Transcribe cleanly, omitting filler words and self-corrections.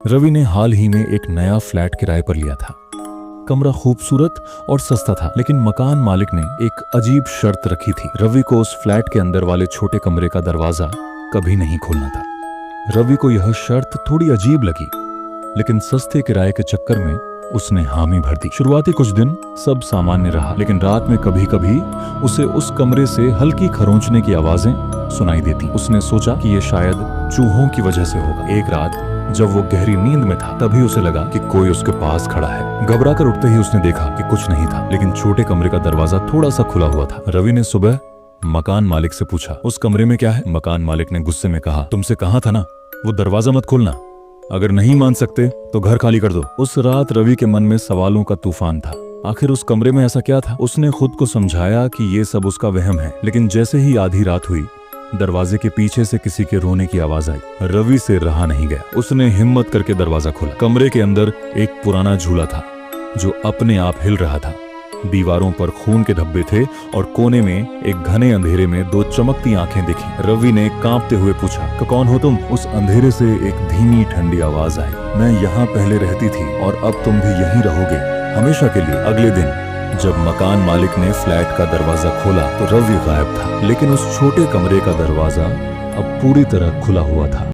रवि ने हाल ही में एक नया फ्लैट किराए पर लिया था। कमरा खूबसूरत और सस्ता था, लेकिन मकान मालिक ने एक अजीब शर्त रखी थी। रवि को उस फ्लैट के अंदर वाले छोटे कमरे का दरवाजा कभी नहीं खोलना था। रवि को यह शर्त थोड़ी अजीब लगी, लेकिन सस्ते किराए के चक्कर में उसने हामी भर दी। शुरुआती कुछ दिन सब सामान्य रहा, लेकिन रात में कभी कभी उसे उस कमरे से हल्की खरोंचने की आवाजें सुनाई देती। उसने सोचा कि ये शायद चूहों की वजह से होगा। एक रात जब वो गहरी नींद में था, तभी उसे लगा कि कोई उसके पास खड़ा है। घबराकर उठते ही उसने देखा कि कुछ नहीं था, लेकिन छोटे कमरे का दरवाजा थोड़ा सा खुला हुआ था। रवि ने सुबह मकान मालिक से पूछा, उस कमरे में क्या है? मकान मालिक ने गुस्से में कहा, तुमसे कहा था ना वो दरवाजा मत खोलना। अगर नहीं मान सकते तो घर खाली कर दो। उस रात रवि के मन में सवालों का तूफान था। आखिर उस कमरे में ऐसा क्या था? उसने खुद को समझाया कि ये सब उसका वहम है, लेकिन जैसे ही आधी रात हुई, दरवाजे के पीछे से किसी के रोने की आवाज आई। रवि से रहा नहीं गया। उसने हिम्मत करके दरवाजा खोला। कमरे के अंदर एक पुराना झूला था जो अपने आप हिल रहा था। दीवारों पर खून के धब्बे थे और कोने में एक घने अंधेरे में दो चमकती आंखें दिखी। रवि ने कांपते हुए पूछा, कौन हो तुम? उस अंधेरे से एक धीमी ठंडी आवाज आई, मैं यहाँ पहले रहती थी और अब तुम भी यहीं रहोगे हमेशा के लिए। अगले दिन जब मकान मालिक ने फ्लैट का दरवाजा खोला तो रवि गायब था, लेकिन उस छोटे कमरे का दरवाजा अब पूरी तरह खुला हुआ था।